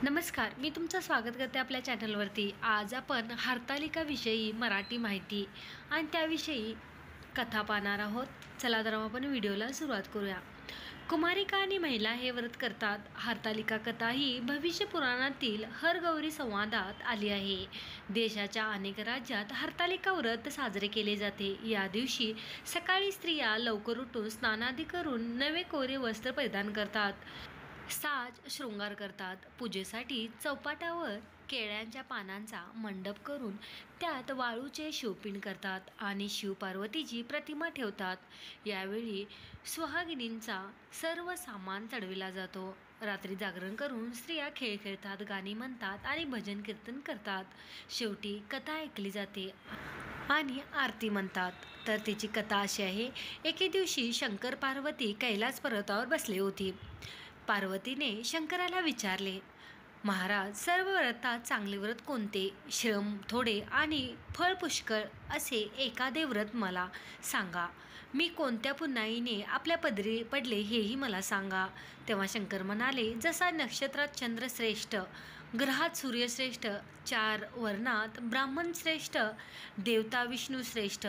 नमस्कार, मी तुमचं स्वागत करते आपल्या चॅनलवरती। आज आपण हरतालिकाविषयी मराठी माहिती आणि त्याविषयी कथा पाहणार आहोत। चला तर आपण व्हिडिओला सुरुवात करूया। कुमारिका आणि महिला हे व्रत करतात। हरतालिका कथा ही भविष्य पुराणातील हरगौरी संवादात आली आहे। देशाच्या अनेक राज्यात हरतालिका व्रत साजरे केले जाते। या दिवशी सकाळी स्त्रिया लवकर उठून स्नानादी करून नवे कोरे वस्त्र परिधान करतात, साज शृंगार करतात। पूजेसाठी चौपाटावर केळ्यांच्या पानांचा मंडप करून त्यात वाळूचे शिवपिंड करतात आणि शिवपार्वतीची प्रतिमा ठेवतात। यावेळी सुहागिनींचा सर्व सामान चढविला जातो। रात्री जागरण करून स्त्रिया खेळ खेळतात, गाणी म्हणतात आणि भजन कीर्तन करतात। शेवटी कथा ऐकली जाते आणि आरती म्हणतात। तर त्याची कथा अशी आहे। एके दिवशी शंकर पार्वती कैलास पर्वतावर बसले होते। पार्वतीने शंकराला विचारले, महाराज, सर्व व्रतात चांगले व्रत कोणते? श्रम थोडे आणि फळ पुष्कळ असे एखादे व्रत मला सांगा। मी कोणत्या पुण्याईने आपल्या पदरी पडले हेही मला सांगा। तेव्हा शंकर म्हणाले, जसा नक्षत्रात चंद्र श्रेष्ठ, ग्रहात सूर्य श्रेष्ठ, चार वर्णात ब्राह्मण श्रेष्ठ, देवता विष्णू श्रेष्ठ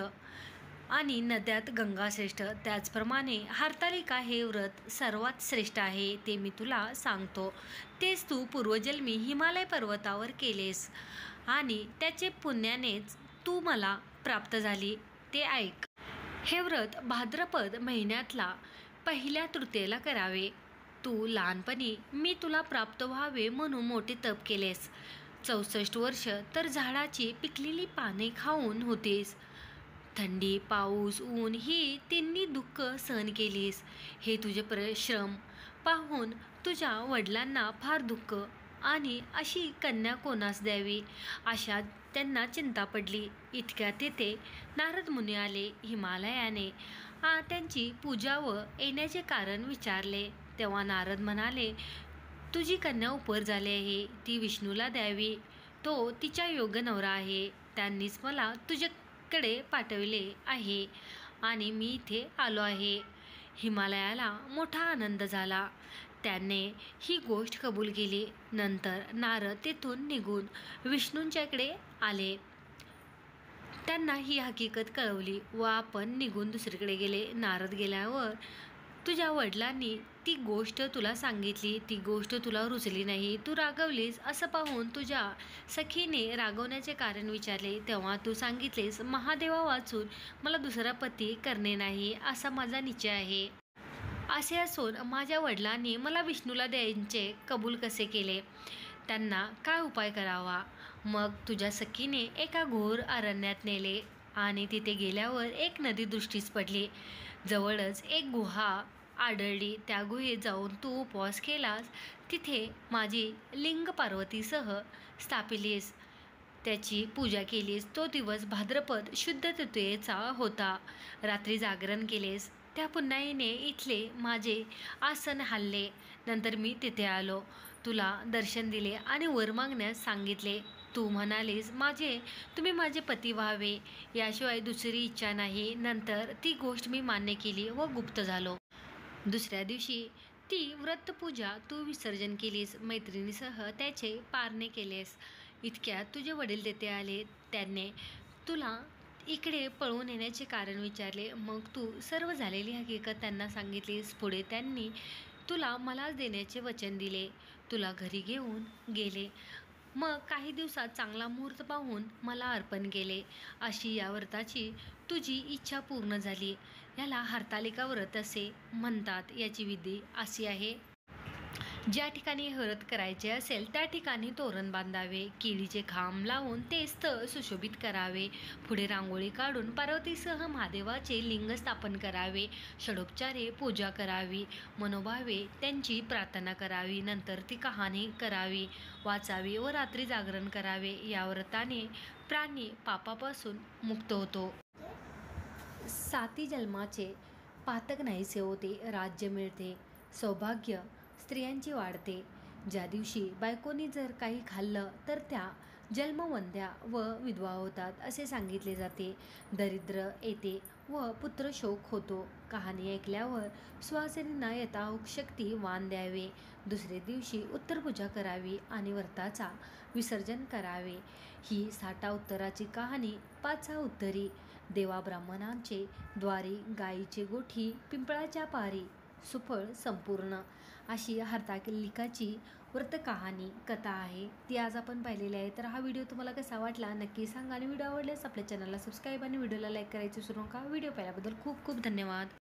आणि नद्यात गंगा श्रेष्ठ, त्याचप्रमाणे हरतालिका हे व्रत सर्वात श्रेष्ठ आहे। ते मी तुला सांगतो। तेच तू पूर्वजन्मी हिमालय पर्वतावर केलेस आणि त्याचे पुण्यानेच तू मला प्राप्त झाली, ते ऐक। हे व्रत भाद्रपद महिन्यातला पहिल्या तृतीयेला करावे। तू लहानपणी मी तुला प्राप्त व्हावे म्हणून मोठे तप केलेस। 64 वर्ष तर झाडाची पिकलेली पाने खाऊन होतीस। थंडी, पाऊस, ऊन ही तिन्ही दुःख सहन केलीस। हे तुझे परिश्रम पाहून तुझ्या वडिलांना फार दुःख आणि अशी कन्या कोणास द्यावी अशा त्यांना चिंता पडली। इतक्यात तेथे नारद मुनी आले। हिमालयाने त्यांची पूजा व येण्याचे कारण विचारले। तेव्हा नारद म्हणाले, तुझी कन्या उपर झाली आहे, ती विष्णूला द्यावी, तो तिच्या योग्य नवरा आहे। त्यांनीच मला तुझ्याकडे पाठविले आहे आणि मी इथे आलो आहे। हिमालयाला मोठा आनंद झाला। त्याने ही गोष्ट कबूल केली। नंतर नारद तेथून निघून विष्णूंच्याकडे आले, त्यांना ही हकीकत कळवली व आपण निघून दुसरीकडे गेले। नारद गेल्यावर तुझ्या वडिलांनी ती गोष्ट तुला सांगितली, ती गोष्ट तुला रुचली नाही, तू रागवलीस। असं पाहून तुझ्या सखीने रागवण्याचे कारण विचारले। तेव्हा तू सांगितलेस, महादेवा वाचून मला दुसरा पती करणे नाही असा माझा निश्चय आहे। असे असून माझ्या वडिलांनी मला विष्णूला द्यायचे कबूल कसे केले? त्यांना काय उपाय करावा? मग तुझ्या सखीने एका घोर अरण्यात नेले आणि तिथे गेल्यावर एक नदी दृष्टीस पडली। जवळच एक गुहा आढळली। त्या गुहेत जाऊन तू उपवास केलास, तिथे माझी लिंग पार्वतीसह स्थापिलीस, त्याची पूजा केलीस। तो दिवस भाद्रपद शुद्ध तृतीयेचा होता। रात्री जागरण केलेस, त्या पुण्याईने इथले माझे आसन हल्ले। नंतर मी तिथे आलो, तुला दर्शन दिले आणि वर मागण्यास सांगितले। तू म्हणालीस, तुम्ही माझे पती व्हावे, याशिवाय दुसरी इच्छा नाही। नंतर ती गोष्ट मी मान्य केली व गुप्त झालो। दुसऱ्या दिवशी ती व्रतपूजा तू विसर्जन केलीस, मैत्रिणीसह त्याचे पारणे केलेस। इतक्यात तुझे वडील तेथे आले। त्याने तुला इकडे पळून येण्याचे कारण विचारले। मग तू सर्व झालेली हकीकत त्यांना सांगितलीस। पुढे त्यांनी तुला मलाच देण्याचे वचन दिले, तुला घरी घेऊन गेले। मग काही दिवसात चांगला मुहूर्त पाहून मला अर्पण केले। अशी या व्रताची तुझी इच्छा पूर्ण झाली। याला हरतालिका व्रत असे म्हणतात। याची विधी अशी आहे, ज्या ठिकाणी हे व्रत करायचे असेल त्या ठिकाणी तोरण बांधावे, केळीचे खांब लावून ते स्थळ सुशोभित करावे, पुढे रांगोळी काढून पार्वतीसह महादेवाचे लिंग स्थापन करावे, षडोपचारे पूजा करावी, मनोभावे त्यांची प्रार्थना करावी, नंतर ती कहाणी करावी, वाचावी व रात्री जागरण करावे। या व्रताने प्राणी पापापासून मुक्त होतो। 7 जन्माचे पातक नाहीसे होते, राज्य मिळते, सौभाग्य स्त्रियांची वाढते। ज्या दिवशी बायकोनी जर काही खाल्लं तर त्या जन्मवंद्या व विधवा होतात असे सांगितले जाते। दरिद्र येते व पुत्रशोक होतो. कहाणी ऐकल्यावर सुवासिनींना यथावक शक्ती वाण द्यावे. दुसरे दिवशी उत्तरपूजा करावी आणि व्रताचा विसर्जन करावे. ही साठा उत्तराची कहाणी. 5 उत्तरी. देवा ब्राह्मणांचे द्वारी, गायीचे गोठी, पिंपळाच्या पारी, सुफळ संपूर्ण, अशी हरतालिकाची व्रत कहाणी कथा आहे. ती आज आपण पाहिलेली आहे. तर हा व्हिडिओ तुम्हाला कसा वाटला नक्की सांगा आणि व्हिडिओ आवडल्यास आपल्या चॅनलला सबस्क्राईब आणि व्हिडिओला लाईक करायचे विसरू नका. व्हिडिओ पाहिल्याबद्दल खूप खूप धन्यवाद.